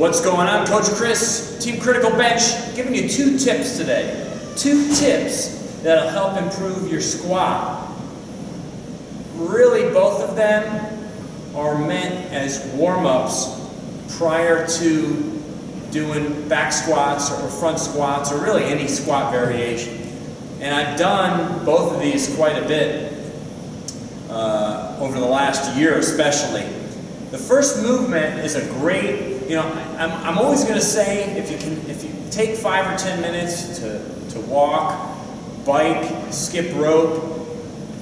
What's going on? Coach Chris, Team Critical Bench, giving you 2 tips today. 2 tips that'll help improve your squat. Really, both of them are meant as warm-ups prior to doing back squats or front squats or really any squat variation. And I've done both of these quite a bit over the last year especially. The first movement is a great, I'm always going to say if you take 5 or 10 minutes to walk, bike, skip rope,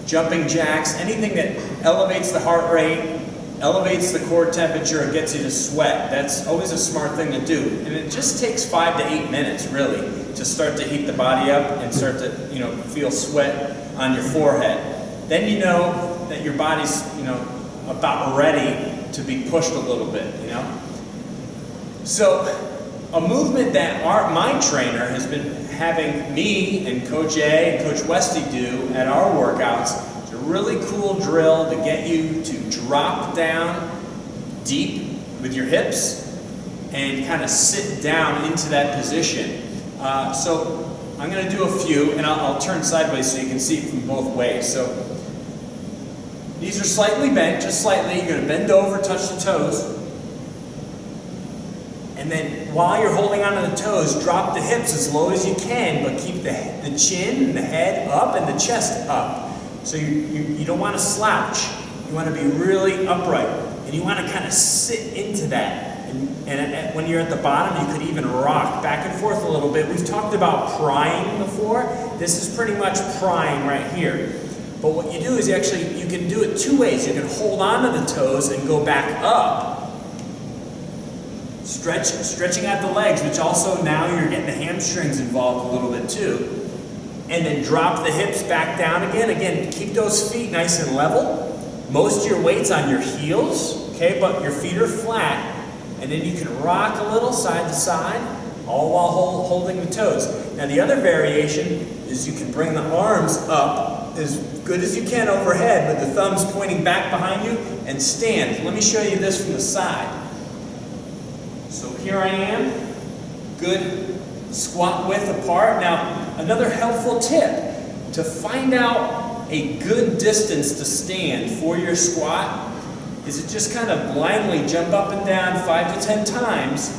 jumping jacks, anything that elevates the heart rate, elevates the core temperature, and gets you to sweat. That's always a smart thing to do. And it just takes 5 to 8 minutes really to start to heat the body up and start to feel sweat on your forehead. Then you know that your body's about ready to be pushed a little bit, So a movement that my trainer has been having me and Coach A and Coach Westy do at our workouts is a really cool drill to get you to drop down deep with your hips and kind of sit down into that position. So I'm going to do a few, and I'll turn sideways so you can see it from both ways. So these are slightly bent, just slightly. You're going to bend over, touch the toes. And then while you're holding onto the toes, drop the hips as low as you can, but keep the chin and the head up and the chest up. So you don't want to slouch. You want to be really upright. And you want to kind of sit into that. And when you're at the bottom, you could even rock back and forth a little bit. We've talked about prying before. This is pretty much prying right here. But what you do is you can do it 2 ways. You can hold onto the toes and go back up, stretching out the legs, which also now you're getting the hamstrings involved a little bit too. And then drop the hips back down again. Again, keep those feet nice and level. Most of your weight's on your heels, okay, but your feet are flat. And then you can rock a little side to side, all while holding the toes. Now the other variation is you can bring the arms up as good as you can overhead with the thumbs pointing back behind you and stand. Let me show you this from the side. So here I am, good squat width apart. Now another helpful tip to find out a good distance to stand for your squat is to just kind of blindly jump up and down 5 to 10 times.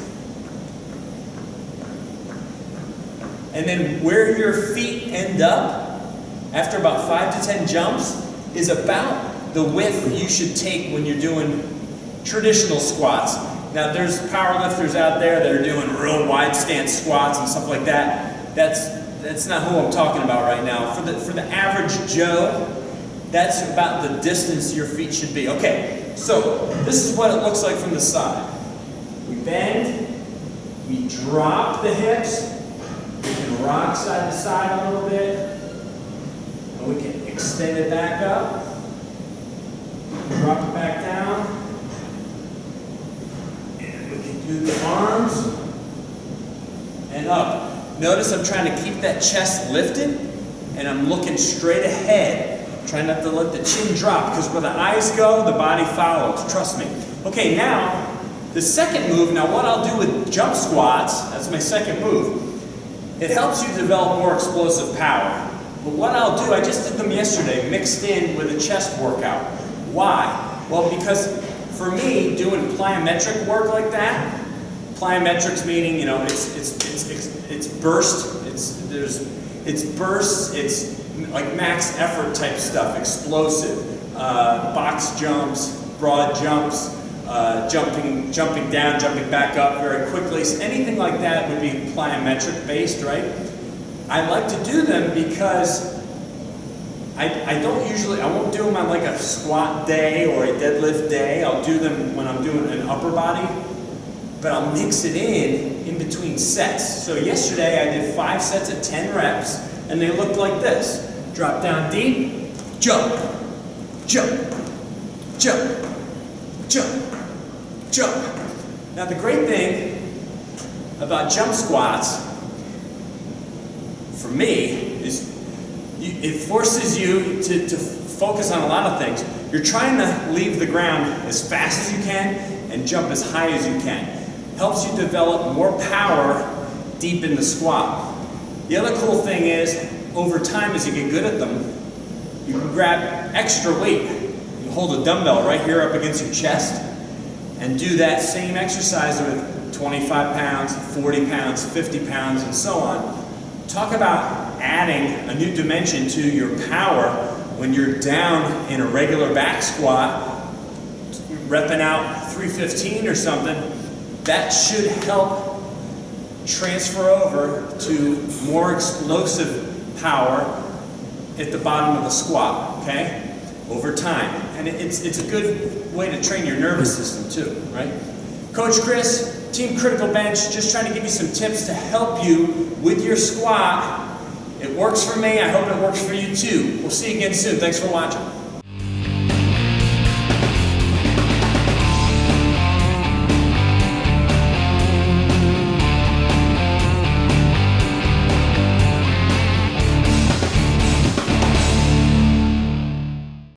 And then where your feet end up after about 5 to 10 jumps is about the width you should take when you're doing traditional squats. Now there's powerlifters out there that are doing real wide stance squats and stuff like that. That's not who I'm talking about right now. For the average Joe, that's about the distance your feet should be. Okay, so this is what it looks like from the side. We bend, we drop the hips, we can rock side to side a little bit. And we can extend it back up, drop it back down, and we can do the arms and up. Notice I'm trying to keep that chest lifted and I'm looking straight ahead, trying not to let the chin drop because where the eyes go, the body follows, trust me. Okay, now the second move, now what I'll do with jump squats, that's my second move, it helps you develop more explosive power. But what I'll do, I just did them yesterday, mixed in with a chest workout. Why? Well, because for me, doing plyometric work like that, plyometrics meaning, it's burst, it's bursts, it's like max effort type stuff, explosive, box jumps, broad jumps, jumping down, jumping back up very quickly. So anything like that would be plyometric based, right? I like to do them because I won't do them on like a squat day or a deadlift day. I'll do them when I'm doing an upper body, but I'll mix it in between sets. So yesterday I did 5 sets of 10 reps and they looked like this. Drop down deep, jump, jump, jump, jump, jump. Now the great thing about jump squats for me is it forces you to focus on a lot of things. You're trying to leave the ground as fast as you can and jump as high as you can. helps you develop more power deep in the squat. The other cool thing is, over time as you get good at them, you can grab extra weight. You hold a dumbbell right here up against your chest and do that same exercise with 25 pounds, 40 pounds, 50 pounds, and so on. Talk about adding a new dimension to your power when you're down in a regular back squat, repping out 315 or something. That should help transfer over to more explosive power at the bottom of the squat, okay? Over time. And it's a good way to train your nervous system too, right? Coach Chris, Team Critical Bench, just trying to give you some tips to help you with your squat. It works for me, I hope it works for you too. We'll see you again soon. Thanks for watching.